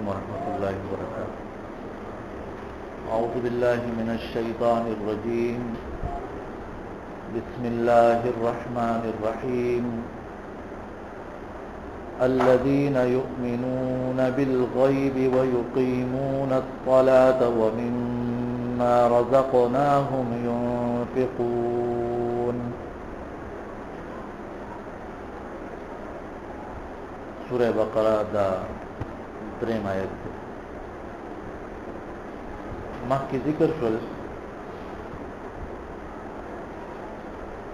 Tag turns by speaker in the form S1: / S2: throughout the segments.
S1: वरहमतुल्लाहि वबरकातुहू। औज़ु बिल्लाहि मिनश शैतानिर रजीम। बिस्मिल्लाहिर रहमानिर रहीम। अल्लज़ीना युमिनूना बिल गैबि व युक़ीमूनस सलाता व मिम्मा रज़क़नाहुम युनफ़िक़ून। सूरह बकरा दा द्रेम आयत है। माह की जिक्र शुल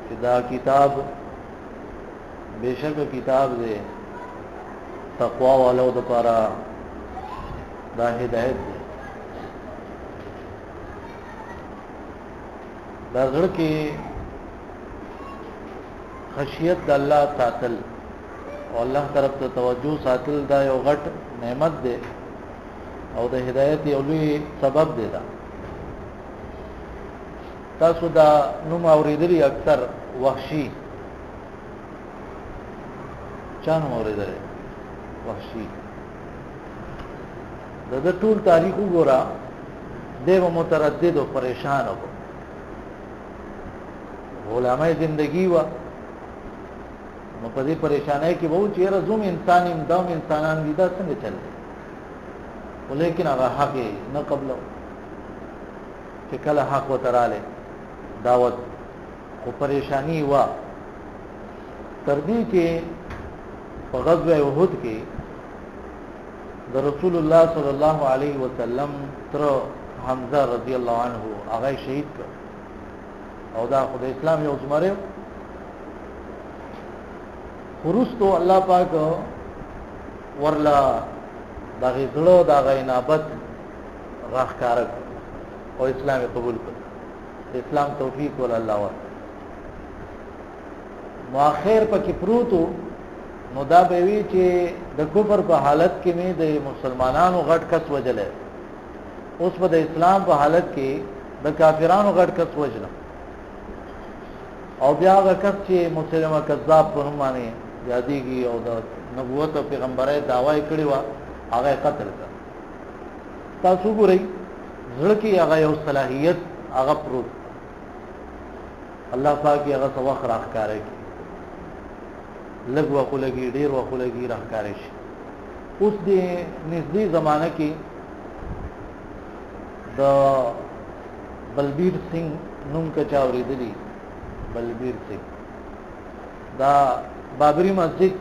S1: कि दा किताब बेशक किताब दे तक़वा वालों द्वारा दा हिदायत दे दा ज़ड़ के खशियत द अल्लाह सातल और अल्लाह तरफ से तवज्जो सातल दा यो घट नेमत दे और द हिदायत यो लुई सबब दे दा। तासु दा नुम औरिदली अक्सर वहशी चा नुम औरिदली वहशी द टूल तारीख गोरा देव मुतरद्दिद और परेशान हो गुलामा जिंदगी व पदी परेशान है कि बहु चेहरा जुम इंसान दम इंसान विदा संग चल रहे लेकिन अगर हक न कबलो कि कल हक व तरा ले दावत को परेशानी हुआ तर्दी के ग़ज़वे उहुद के द रसूलुल्लाह सल्लल्लाहु अलैहि वसल्लम तर हमजा रज़ियल्लाहु अन्हु आगा शहीद कर और दा खुद इस्लाम यो उस्मरे पुरुष तो अल्लाह पाक वरला दागे ज़ड़ो दागा इनाबत राहकारक और इस्लाम कबूल कर इस्लाम तौफीक वाल अल्लाह वर मुआखिर पर किप्रूतो मुदा बेवी चे द कुफर पर हालत के में द मुसलमानानो घट कस वजल है उस पर द इस्लाम पर हालत के द काफिरानो घट कस वजल और ब्याह कस चे मुसलमा कज़्ज़ाब पर माने यादीगी और द नबूवत और पैगंबर दावा कड़ी हुआ आगे कत्ल कर तासु रही ज़ड़की आगा यो सलाहियत आगा प्रूत अल्लाह पाक की आगा सवख राहकारे की लग वक़ु लगी डेर वक़ु लगी राहकारिश उस दे नज़दी ज़माने की द बलबीर सिंह नुम का चावरी दिली बलबीर सिंह दा बाबरी मस्जिद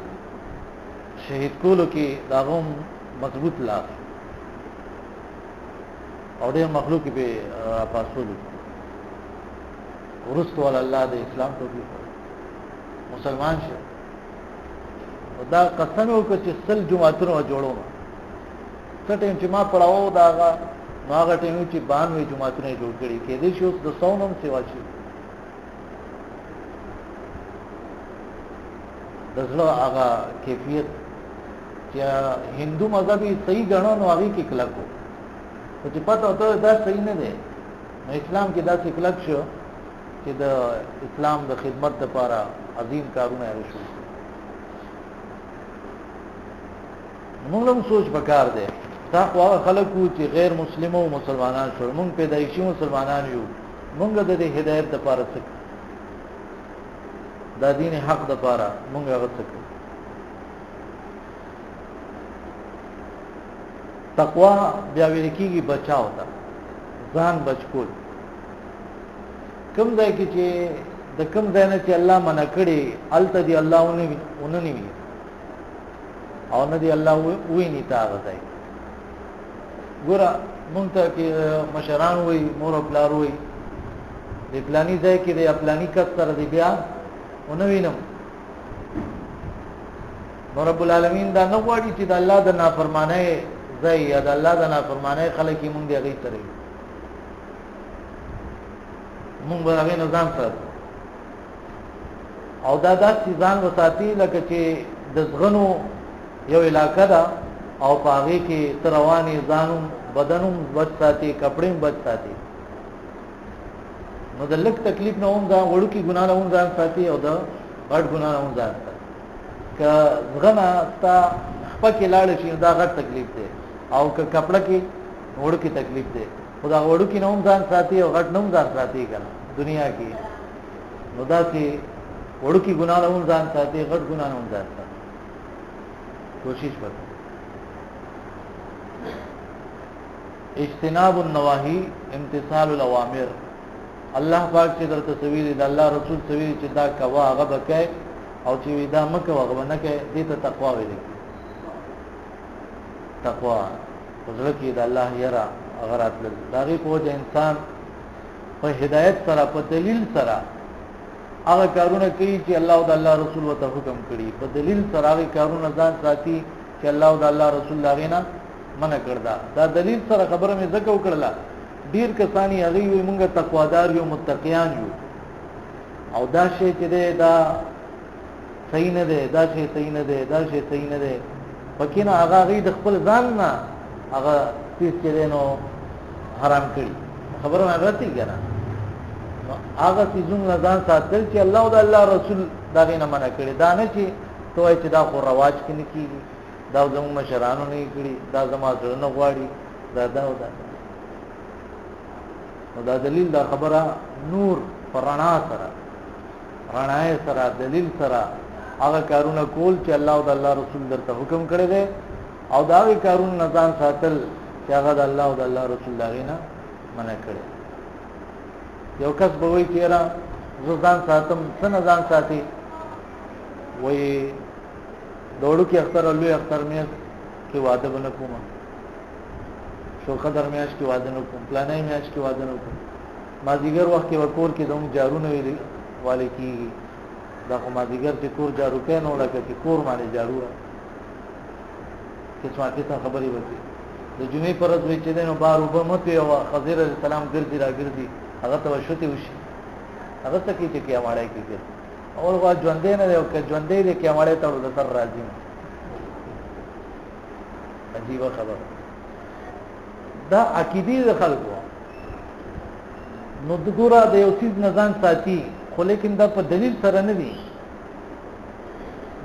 S1: शहीद कोलो की दागोम मजबूत लाख और मखलूक पे पासुल उरुस्त वाला अल्लाह दे इस्लाम तो भी मुसलमान शे दा कसम हो कि सल जुमातुनो जोड़ो सटेम ची मां पढ़ाओ दागा मागा टेम ची बान वे जुमातुने जोड़ कड़ी के देश उस द सौनम सेवा ची दसलो आगा कैफियत क्या हिंदू मजहबी सही गणो नो आगे की क्लक हो तो पता होता है दस सही नहीं दे मैं इस्लाम के दस इकलक शो कि द इस्लाम द खिदमत द पारा अजीम कारून है रसूल मुंगलम सोच बकार दे ताकवा खलक ची गैर मुस्लिमों मुसलमानान छोड़ मुंग पैदाइशी मुसलमानान यू मुंग दे हिदायत द पारा सक दा दीन हक द पारा मुंग अगत सक तकवा ब्याविरकी की बचा होता जान बचकुल कम जाए कि चे द कम जाए चे अल्लाह मना कड़ी अलता दी अल्लाह उन्हें भी और नदी अल्लाह वही नहीं था बताई गोरा मुंगता कि मशरान हुई मोर अपलार हुई दे प्लानी जाए कि दे अपलानी कस तर दे ब्याह उन्हें भी नम रब्बुल आलमीन दा नवाड़ी ची दा अल्लाह दा नाफरमाने जाए या दा अल्लाह दा नाफरमाने खले की मुंग दे गई तरह मुंग बरागे नजाम सर और दादा सीजान वसाती लगे चे दसगनो यो इलाका दा और पागे के तरवानी जानूं बदनों बच साथी कपड़े बच साथी मुदल्लक तकलीफ न हों वड़ू की गुनाह न हों साथी और बड़ गुनाह न हों का गना ता पके लाड़ शी दा गट तकलीफ दे او که کپڑا کې وړو کې تکلیف دی خدا وړو کې نوم ځان ساتي او غټ نوم ځان ساتي کنه دنیا کې نو دا چې وړو کې ګناه نوم ځان ساتي غټ ګناه نوم ځان ساتي کوشش وکړه اجتناب النواهی امتثال الاوامر الله پاک چې درته سویل دی الله رسول سویل چې دا کوا هغه بکای او چې دا مکه هغه نه کوي دې ته تقوا ویل تقوا وزړه کې د الله یرا هغه راتل دا غي په انسان په هدایت سره په دلیل سره هغه کارونه کوي چې الله او د الله رسول وته حکم کړي په دلیل سره هغه کارونه ځان ساتي چې الله او د الله رسول لاغینا منع کړدا دا دلیل سره خبره مې زکه وکړه ډیر کسانی هغه وي مونږه تقوادار یو متقیان یو او دا شی چې دا صحیح نه دی دا شی صحیح نه دی دا شی صحیح نه دی پکې نه هغه غي د خپل ځان نه هغه تیس کې نو حرام کړی خبره مې غلطی کړه هغه څنګه ځان ساتل چې الله او د الله رسول دا نه منع کړی دا نه چې توای چې دا خو رواج کې نه کیږي دا زموږ مشرانو نه کړی دا زما سره نه غواړي دا نو دا دلیل دا خبره نور پرانا سره رڼای سره دلیل سره هغه کارونه کول چې الله او د الله رسول درته حکم کړی دی او دا وی کارونه نظام ساتل چې هغه د الله او د الله رسول دغینه منع کړی یو کس به وی چیرې ځان ساتم څنګه ځان ساتي وی دوړو کې اختر لوی اختر مې کې واده بنه کوم شو قدر میاش کې واده نو کوم پلانای میاش کې واده نو کوم مازیګر وخت کې وکور کې دوم جارونه ویلي والي کې دا کوم مازیګر چې کور جارو کې نو لکه چې کور باندې جارو کې څه کیسه خبري وکړي د جمعې پرځ وی چې نو بار وبمت او خضر السلام ګرځي راګرځي هغه ته وشوتي وشي هغه څه کې چې کیاماړی کې اور وا ژوندې نه یو کې ژوندې دې کیاماړی ته ورته تر راځي عجیب خبر دا عقیدی د خلکو نو د ګوره د یو چیز نه ځان ساتي خو لیکن دا په دلیل سره نه دی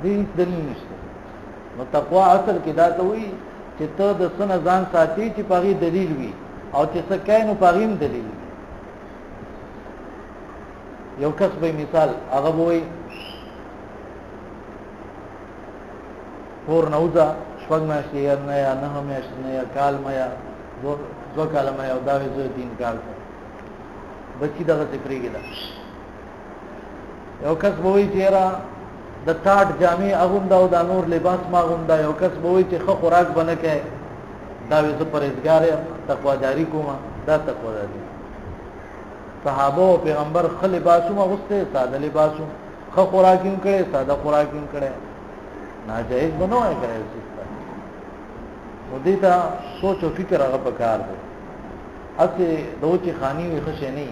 S1: دې دلیل نشته نو تقوا اصل کې دا ته وي چې ته د سن ځان ساتي چې پاغي دلیل وي او چې څه کای نو پاغیم دلیل وي یو کس به مثال هغه وای پور نوځه شپږ میاشتې نه یا نه میاشتې نه یا کال میا دو کلمه یو دا وزو دین کال بچی دغه ذکرېږي دا یو کس به وي چې را د ټاټ جامې اغوندا او د نور لباس ما غوندا یو کس به وي چې خو خوراک بنه کې دا وزو پرهیزګار تقواداری کومه دا تقواداری صحابه او پیغمبر خل لباسو ما غسته ساده لباسو خو خوراکین کړي ساده خوراکین کړي ناجایز بنوای کړي نو دیتا سوچ او فکر هغه پکار دی اته دوچی خانی وي خشه نه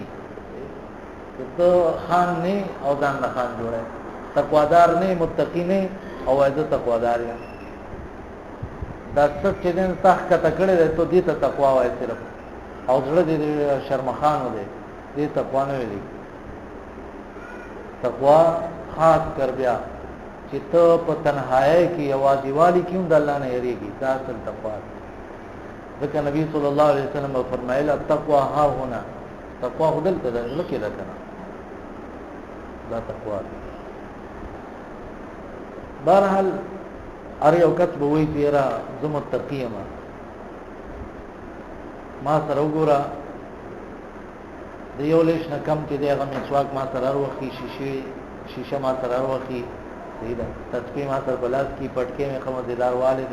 S1: ته خان نه او ځان نه خان جوړه تقوادار نه متقی نه او ایزه تقوادار یا دا څه چې دین تخ کته کړي ته دې ته تقوا وای صرف او زړه دې شرمخان و دې تقوا نه ویلي تقوا خاص کر بیا چې ته په تنهایی کې اوازې والی کیوں د الله نه یریږي دا اصل تقوا ده ځکه نبی صلی الله علیه وسلم فرمایله تقوا ها هنا تقوا هدل کده لکه راکنه دا تقوا ده بهرحال اره یو کس به وایي چې را زه متقی یم ما سره وګوره د یو لیش نه کم چې دی هغه مسواک ما سره وروخي شیشه ما سره وروخي سیدا تسبیح ما سره بلاس کی پټکې مې خمددار والد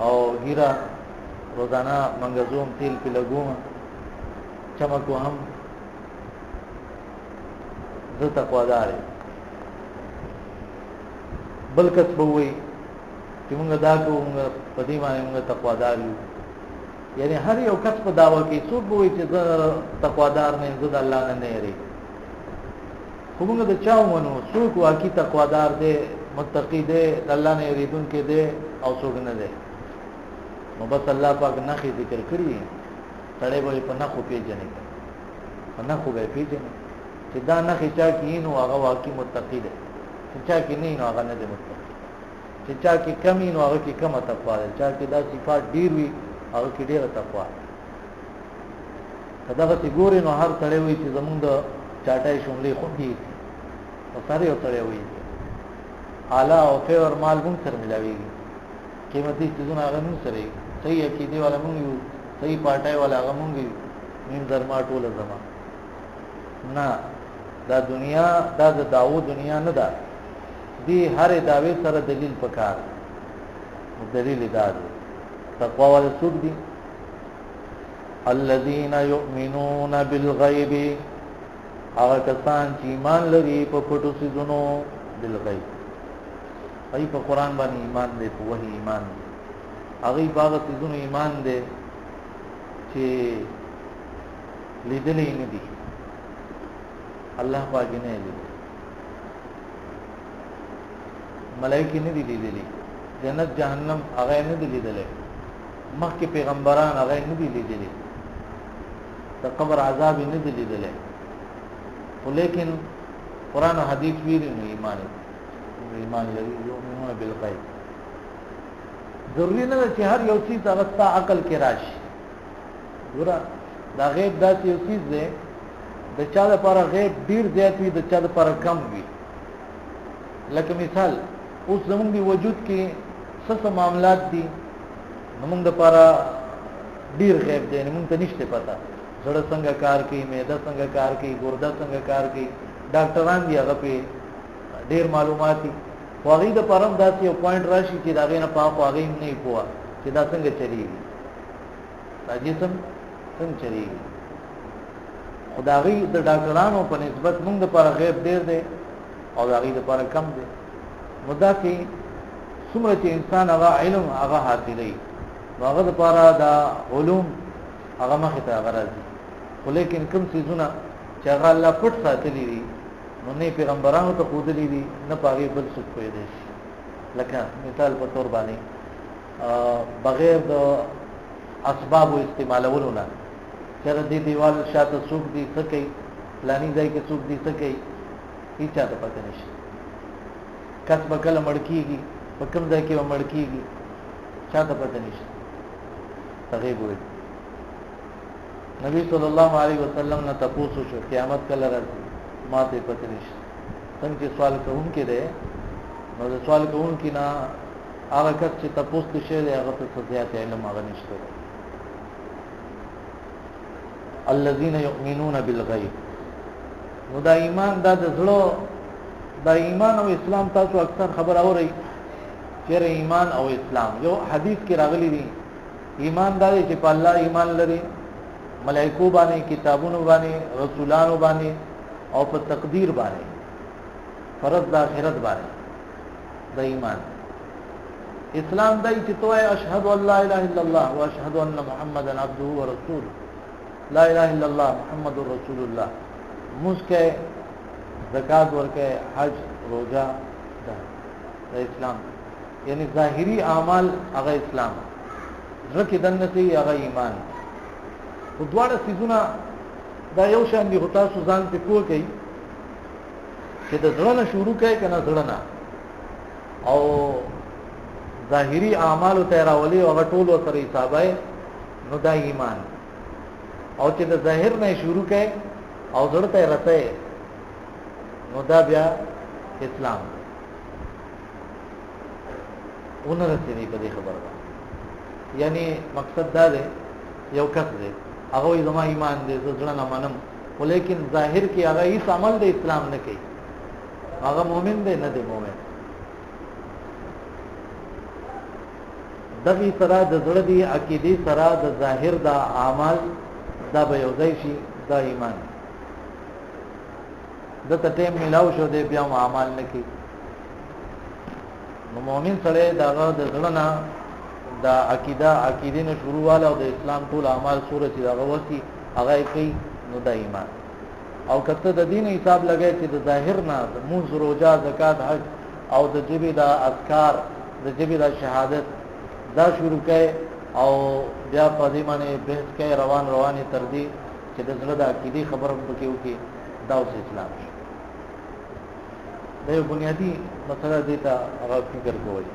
S1: او ګیرا روزانه منګزوم تیل په لګوم چمکو هم زه تقوادار بل کس به وي چې موږ دا کوو موږ په دې باندې موږ تقوادار یو یعنی هر یو کس په داوا کې څوک به وي چې زه تقوادار نه زه د الله نه یری خو موږ د چا ونو څوک واقعي تقوادار دی متقی دی د الله نه یریدونکي دی او څوک نه دی نو بس الله پاک نه ذکر کړی سړی به په نه خو پیژني په نه خو به پیژني چې دا نه چا کې نو هغه واقعي متقی دی چې چا کې نه نو هغه نه دی متقی چې چې چا کې کمی نو هغه کې کمه تقوا ده، چا کې دا صفات ډیر وي هغه کې ډیره تقوا ده. کدا چې ګوري نو هر سړی وي چې زمونږ د چاټای شونلې خو دي او ساري او سړی وي اعلی او فیور مال مون سره ملاويږي، قیمتي څیزونه هغه مون سره صحیح عقیده والا مونږ یو، صحیح پټای والا هغه مونږ یو، نیم درما ټوله زما نه. دا دنیا دا د داو دنیا نه ده، دی هر داوی سره دلیل پکار، دلیل دا دی تقوا ول سوق دي الذين يؤمنون بالغيب، هغه کسان چې ایمان لري په پټو سيزونو بالغیب، ای په قران باندې ایمان دی، په وحی ایمان دی، هغه باغ سيزونو ایمان دی چې لیدلې نه دي، الله پاک نه لیدل، ملائکه نه دي لیدلې، جنت جهنم هغه نه دي لیدلې، مخکې پیغمبران هغه نه دي لیدلې، د قبر عذاب نه دي لیدلې، ولیکن قران او حدیث ویلي نو ایمان لري، یؤمنون بالغیب. ضروري نه چې هر یو چیز هغه ستا عقل کې راشي، ګوره دا غیب داسې یو چیز دی د چا لپاره غیب ډیر زیات وي، د چا لپاره کم وي. لکه مثال اوس زمونږ دی وجود کې څه معاملات دي زمونږ لپاره ډیر غیب دی، موږ ته نشته پته زړه څنګه کار کوي، معده څنګه کار کوي، ګرده څنګه کار کوي، ډاکټران دی هغه په ډیر معلومات دي، واغې د پرم داسې یو پوینټ راشي چې دا غینه پاک واغې نه پوهه چې دا څنګه چلیږي، دا جسم څنګه چلیږي. خدای د ډاکټرانو په نسبت موږ د پر غیب ډیر دی او دا غي د پر کم دی. مدا کې څومره چې انسان هغه علم هغه حاصلې هغه د پر دا علوم هغه مخه ته غراځي، ولیکن کوم څیزونه چې هغه الله پټ ساتلی دي نو نه پیغمبرانو ته خودلی دي نه پاغي بل څه کوي دي. لکه مثال په تور باندې بغیر د اسباب او استعمالولو نه چېرې دی دیوال شاته څوک دی څه کوي، پلاني ځای کې څوک دی څه کوي، هیڅ ته پته نشي. کس به کله مړ کېږي، په کوم ځای کې به مړ کېږي چاته پته نشي. هغې ګورئ نبی صلی الله علیه وسلم نه تپوسو شو قیامت کله راځي، ما ته پته نشي. څنګه چې سوال کوونکی دی نو د سوال کوونکی نه هغه کس چې تپوس کې شی دی هغه ته زیات علم هغه نشته. الذين يؤمنون بالغيب، نو دا ایمان دا د زړه دا ایمان او اسلام تاسو اکثر خبر اورئ چې ایمان او اسلام یو حدیث کې راغلي دي. ایمان دا چې په الله ایمان لري، ملائکو باندې، کتابونو باندې، رسولانو باندې او په تقدیر باندې، فرض د آخرت باندې دا ایمان. اسلام دا چې توای اشهد ان لا اله الا الله واشهد ان محمدا عبده ورسوله، لا اله الا الله محمد رسول الله، مسکه زکات ورکه حج روزه دا اسلام، یعنی ظاهری اعمال هغه اسلام، ځکه دنه سي هغه ایمان. او دواړه سيزونه دا یو شان دي، هوتا سوزان په کو کوي چې د زړه نه شروع کوي کنه زړه نه، او ظاهری اعمال ته راولي او ټول سره حسابای نو دا ایمان. او چې د ظاهر نه شروع کوي او زړه ته راځي نو دا بیا اسلام. اونره سړي په دې خبره، یعنی مقصد دا دی یو کس دی هغه زما ایمان دی زړه نه منم، ولیکن ظاهر کې هغه هیڅ عمل د اسلام نه کوي، هغه مؤمن دی نه دی مؤمن. دغه سره د زړه دی عقیده سره د ظاهر د اعمال دا به یو ځای شي، دا ایمان. د ټیم ملاو شو دی بیا اعمال نه کوي نو مؤمن سره دغه د زړه نه دا عقیده نه شروع واله او د اسلام ټول اعمال صورت دغه وسی هغه کوي نو دا ایمان. او کته د دین حساب لګای چې د ظاهر نه د موږ روزه زکات حج او د جبی دا اذکار د جبی دا شهادت دا شروع کړي او بیا په دې باندې بحث کوي رواني تر دې چې د زړه د عقیده خبره پکې وکي دا اوس اسلام شو. دا یو بنیادی مسله دی ته هغه فکر کوی.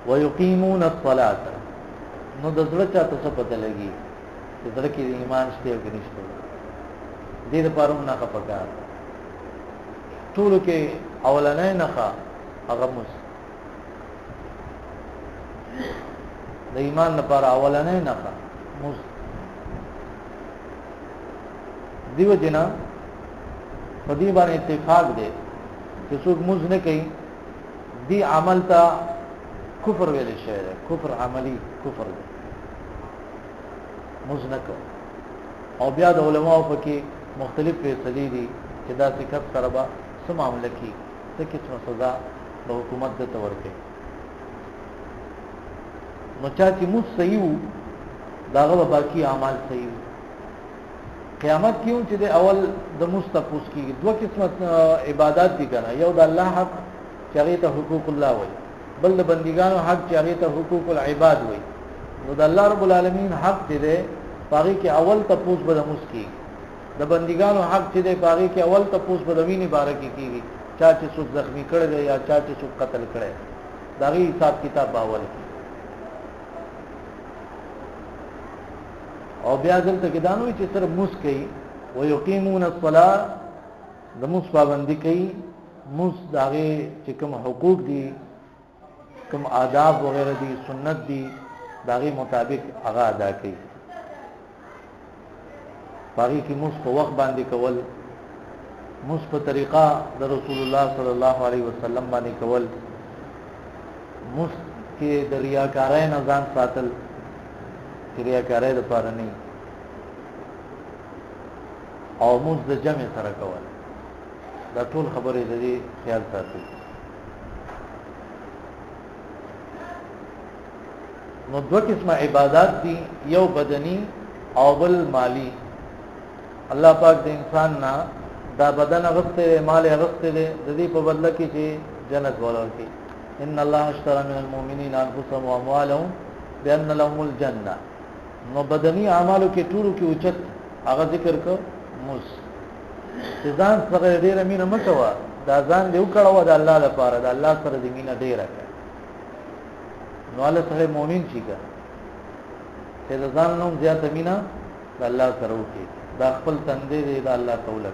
S1: ويقيمون الصلاه نو د زړه چاته څه پته لګي چې زړه کې ایمان شته او کې نشته دې لپاره نه خپګار ټول کې اولنې نه هغه مس د ایمان لپاره اولنې نه مس دیو جنا په دې باندې اتفاق دی چې څوک مز نه کوي دی عمل ته کفر ویل شي کفر عملی کفر دی مز نه کوي او بیا د علماء په کې مختلف فیصلې دي چې دا څه کس سره به څه معاملې کی څه قسمه سزا د حکومت د تور کې نو چا چې مز صحیح وو داغه باقی اعمال صحیح وو قیامت کیوں چې د اول د مستفوس کی دوه قسمت عبادت دي کنه یو د الله حق چې هغه ته حقوق الله وای بل د بندګانو حق چې هغه ته حقوق العباد وای نو د الله رب العالمین حق دې ده پاره کې اول تفوس به د مسکی د بندګانو حق چې ده پاره کې اول تفوس به د ویني باره کې کیږي چا چې څوک زخمی کړي یا چا چې څوک قتل کړي دغه حساب کتاب باول او بیا دلته کې دانوي چې سره موس کوي او یقیمون الصلاه د موس پابندي کوي موس داغه چې کوم حقوق دي کوم آداب وغیرہ دي سنت دي داغه مطابق هغه ادا کوي باقي کې موس په وخت باندې کول موس په طریقه د رسول الله صلی الله علیه وسلم باندې کول موس کې د ریاکارۍ نه ځان ساتل کریا کاری د پاره نه او موږ د جمع سره کول دا ټول خبرې د دې خیال ساتي نو دوه قسمه عبادت دي یو بدني او بل مالی الله پاک د انسان نه دا بدن غسته مال غسته د دې په بدله کې چې جنت ورکړي ان الله اشترى من المؤمنين انفسهم واموالهم بان لهم الجنه نو بدني اعمالو کې ټولو کې اوچت هغه ذکر کو موس ځان سره ډېر مینه مکوا دا ځان دی وکړو د الله لپاره د الله سره د مینه ډېره نو الله سره مؤمن شي کا چې ځان نو زیاته مینه د الله سره وکړي دا خپل تندې دی د الله تعالی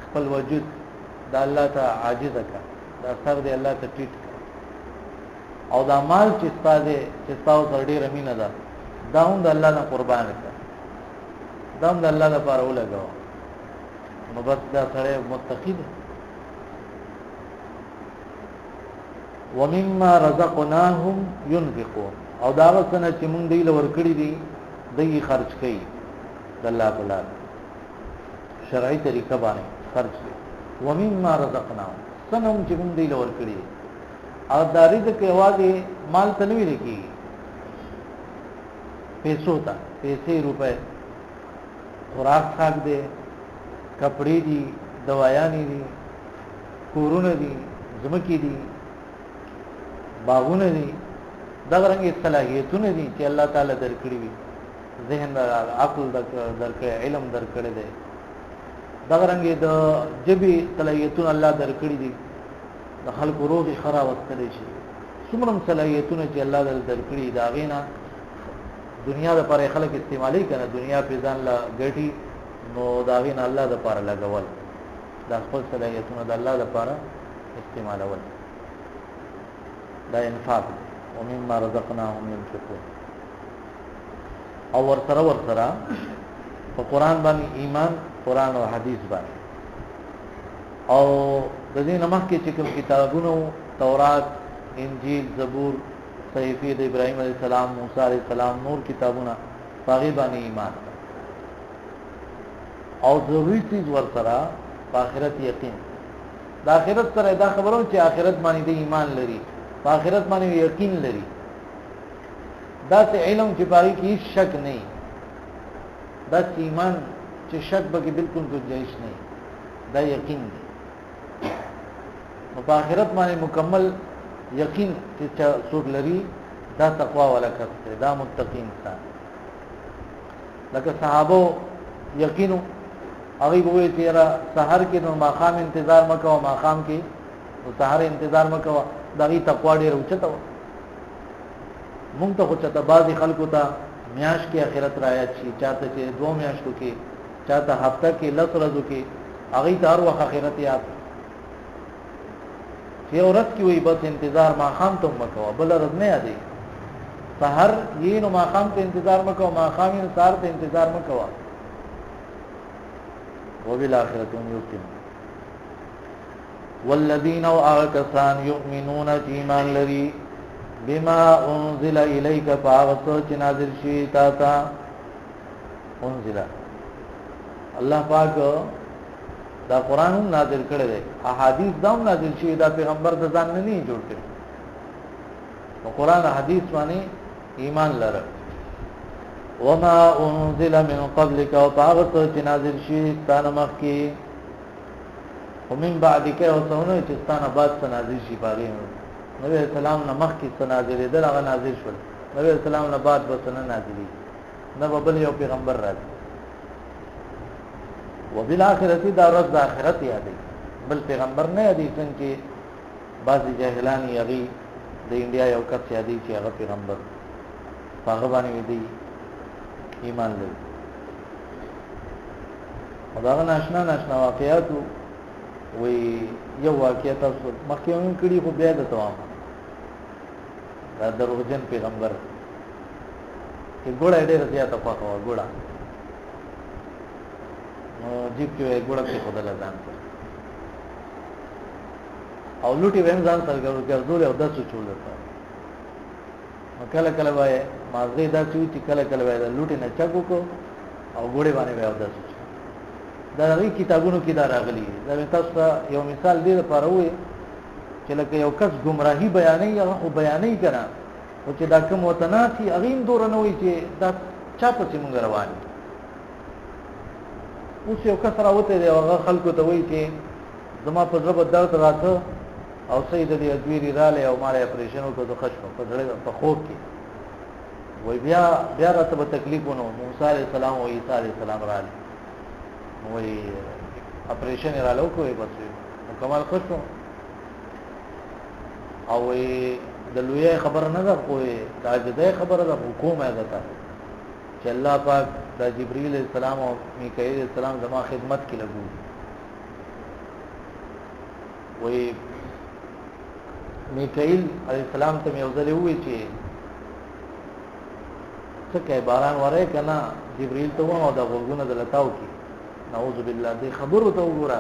S1: خپل وجود د الله ته عاجز کا دا سر دی الله ته ټیټ او دا مال چې ستاسو چې تاسو سره ډېر مینه ده دا هم د الله نه قربان کړه دا هم د الله لپاره ولګاو نو بس دا سره متقی دی ومما رزقناهم ينفقون او دا څنګه چې مونږ دی لور کړی دي دوی خرج کوي د الله په لار شرعي طریقه باندې خرج کوي ومما رزقناهم څنګه چې مونږ دی لور کړی او داري د کې واځي مال تنوي لګي پیسو تا پیسې روپے خوراک خاک دے کپڑے دي دوايانې دي کورونه دي زمکی دي باغونه دي دا رنګه صلاحیتونه دي چې الله تعالی درکړي وي ذهن عقل درکړي علم درکړي دي دا رنګه د جبي صلاحیتونه الله درکړي دي د خلق روح خراب وستل شي څومره صلاحیتونه چې الله درکړي دا غینا دنیا د پاره خلک استعمالي کنه دنیا په ځان لا ګټي نو دا غین الله د پاره لګول دا خپل صلاحیتونه د الله د پاره استعمالول دا انفاق او مما رزقناهم ينفقون او ورسره په قران باندې ایمان قران او حديث باندې او د دې نمخ کې چې کوم کتابونو تورات انجیل زبور صحیفه د ابراهيم عليه السلام موسی عليه السلام نور کتابونه باغی باندې ایمان او ضروري چیز ورسره په آخرت یقین د آخرت سره دا خبرونه چې آخرت باندې د ایمان لري په آخرت باندې یقین لري دا څه علم چې باغی کې شک نه دا ایمان چې شک به بالکل گنجائش نه دا یقین دی په آخرت باندې مکمل یقین چې څوک لري دا تقوا ولا کسته دا متقین انسان لکه صحابه یقینو هغه وې چې را سحر کې نو ماقام انتظار مکو ماقام کې نو سحر انتظار مکو دغه تقوا ډېر اوچته مونږ ته خو چاته بعضی خلکو ته میاش کې آخرت رايات شي چاته چې 2 میاشتو کې چاته هفته کې 10 ورځو کې هغه ته هر وخت آخرت یاد چې ورځ کې وي بس انتظار ما خام ته مکو بل ورځ نه یادې سحر یې نو ما خام ته انتظار مکو ما خام یې سحر ته انتظار مکو وبالآخرة هم يوقنون والذين وآكسان يؤمنون ایمان لري بما انزل اليك فاغسو چې نازل شي تا ته انزل الله پاک دا قران هم نازل کړی دی احادیث دا هم نازل شي دا پیغمبر د ځان نه جوړ کړی نو قران حدیث باندې ایمان لره وما انزل من قبلك وطاغت چې نازل شي ستانه مخکي ومن بعدك وسونه چې ستانه بعد نازل شي باغې نبی اسلام نه مخکي نازل دي هغه نازل شول نبی اسلام نه بعد به نه نازلي نه بل یو پیغمبر راځي وبالآخرة دا رب د آخرت یادې بل پیغمبر نه یادې څنګه بعضی جاهلان یغي د انډیا یو کس یادې چې هغه پیغمبر هغه باندې دی ایمان لري خدای ناشنا واقعات وی یو واقعیت تاسو مخکې هم کړي خو بیا د توام دا دروغجن پیغمبر چې ګوړه ډېر زیاته پخوا ګوړه نو جیب کې ګوړه په خدای لزان او لوټي وین ځان سره ګرځول او داسې چول تا کله وای مازه دا چې کله وای لوټي نه چاکو کو او ګوړې باندې وای داسې دا غي کتابونو کې دا راغلي دا تاسو یو مثال دی لپاره وي چې لکه یو کس گمراهي بیانې هغه بیانې کړه او چې دا کوم وطناتي اغین دور نه وي چې دا چا په څنګه روان اوس یو کس راوته دی هغه خلکو ته وایي چې زما په ضرب درد راته او سید دې ادویری رااله او مال اپریشن وکړو د خشم په ځړې په خوب کې وای بیا راته به تکلیف ونه موسی عليه السلام او عیسی عليه السلام رااله وای اپریشن را لوکوي بس مکمل خوشو او د لوی خبر نه ده کوی دا جده خبره ده حکومت ده چې الله پاک د جبرئیل السلام او میکائیل السلام زما خدمت کې لګو وای میکائیل علیہ السلام ته یو ځل وی چې څه کوي باران وره کنه جبرئیل ته و او د غوګونه د لتاو کې نعوذ بالله دې خبرو ته وګوره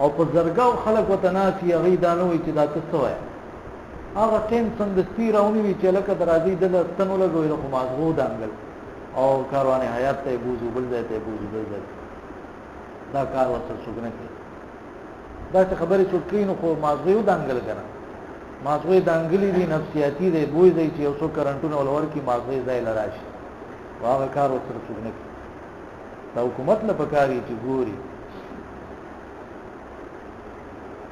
S1: او په زرګاو خلک وتناسي غي دانوي چې دا څه وای هغه ټیم څنګه ستیرونی وی چې لکه درازي د تنو لګوي خو مازغو دانګل او کاروان حیات ته بوزو بل ځای ته بوزو بل ځای دا کار وسه سګنه کې دا څه خبره چوکینو خو مازغو دانګل کنه مازغو دانګلی دي نفسیاتی دی بوې دی چې اوسو کرنټونه ولور کې مازغو ځای لراشي واغه کار وسه سګنه کې دا حکومت له پکاري چې ګوري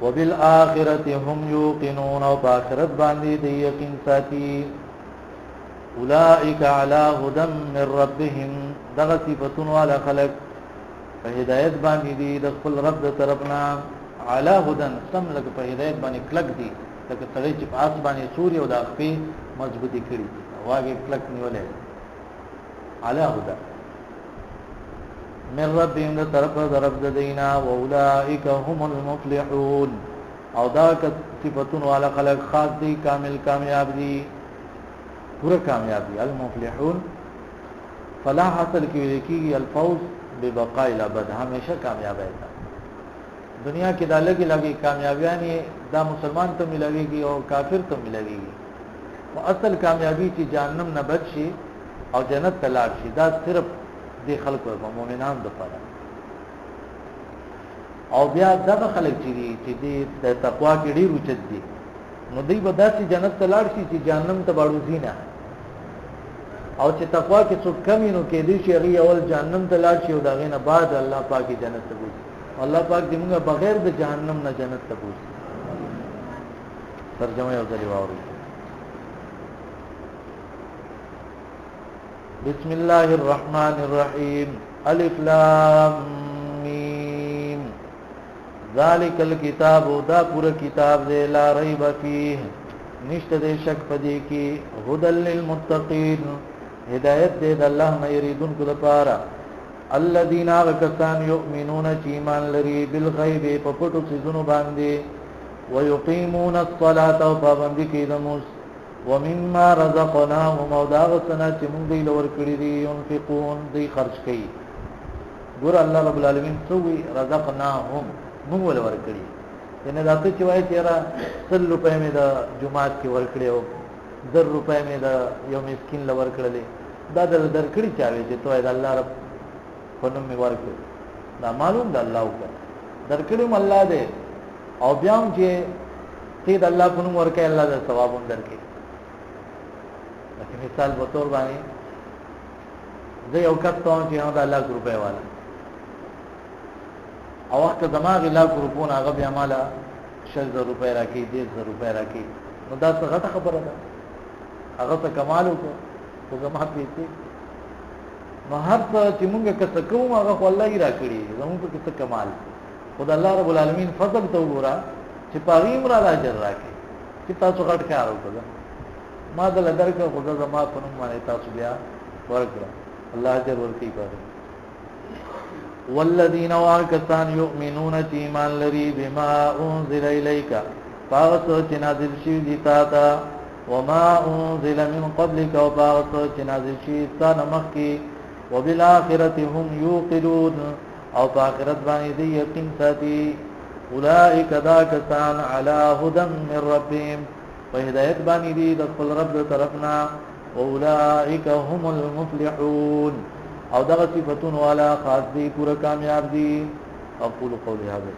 S1: وبالآخرة هم يوقنون او باخرت باندې د یقین ساتي اولئک علی هدى من ربهم دغه صفاتون والا خلق په هدایت باندې دي د خپل رب د طرفنا علی هدى سم لګ په هدایت باندې کلک دي لکه سړی چې په اس باندې سوري او د خپې مضبوطی کړي واګه کلک نیولې علی هدى من ربهم د طرف د رب د دینا و اولئک هم المفلحون او دا صفاتون والا خلق خاص دي کامل کامیاب دي پورا کامیاب دي المفلحون فلاح حاصل کیږي الفوز ببقاء الابد همیشه کامیاب ہے دنیا کې دا لګي کامیابیانی دا مسلمان ته ملويږي او کافر ته ملويږي او اصل کامیابی چې جهنم نه بچ شي او جنت ته لاړ شي دا صرف دي خلق او مؤمنان د پاره او بیا دغه خلک چې دي د تقوا کې ډیر اوچت دي نو دوی به داسې جنت ته لاړ شي چې جهنم ته باړو زینا او چې تقوا کې څوک کمی نو کې دي چې هغه اول جهنم ته لاړ شي او دغه نه بعد الله پاک جنت ته بوځي الله پاک دې موږ بغیر د جهنم نه جنت ته بوځي ترجمه یو ځلی واوري بسم الله الرحمن الرحيم الف لام میم ذالک الکتاب دا پورا کتاب دے لا ریب فیه نشته دې شک پدې کې هدل للمتقین هدایت دې د الله نه یریدونکو لپاره الذين كسان يؤمنون ایمان لري بالغیب په پټو څیزونو باندې ويقيمون الصلاه وبابندي کې د موس ومما رزقناهم او دا غسنا چې موږ دې لور کړی دي ينفقون دې خرج کوي ګور الله رب العالمین سوي رزقناهم موږ ولور کړی ینه دا ته چې وایي چې را 100 روپے مې د جمعات کې ور کړی او 10 روپے مې د یو مسکین لور کړلې دا در کړی چاوي چې توای د الله رب په نوم ور کړی دا معلوم د الله وکړه در کړم الله دې او بیا هم چې ته د الله په نوم ورکې الله دې ثواب هم درکې لکه مثال په تور باندې زه یو کس ته چې هغه 1 روپے والا او وخت دماغ 1 روپونه هغه بیا مالا 6000 روپے راکې 10000 روپے راکې نو دا څه غټه خبره ده هغه څه کمال وکړو خو زما پیسې نو هر څه چې موږ کڅ کوم هغه الله یې راکړي زموږ په څه کمال خدای الله رب العالمین فضل ته وګورا چې پاغیم را اجر راکړي چې تاسو غټ کار وکړه ما دل درکه خدای زما په نوم باندې تاسو بیا ورکړه الله اجر ورکړي پاره والذین وارکسان یؤمنون ایمان لري بما انزل الیک فاغسو چې نازل شي دي تا وما انزل من قبلك وفاغسو چې نازل شي ستانه مخکي وبالآخرة هم يوقنون او په آخرت باندې دې یقین ساتي اولئک دا کسان علی هدى من ربهم په هدایت باندې دې د خپل رب طرفنا اولئک هم المفلحون او دغه صفاتون والا خاص دي پورا کامیاب دي اقول قولي هذا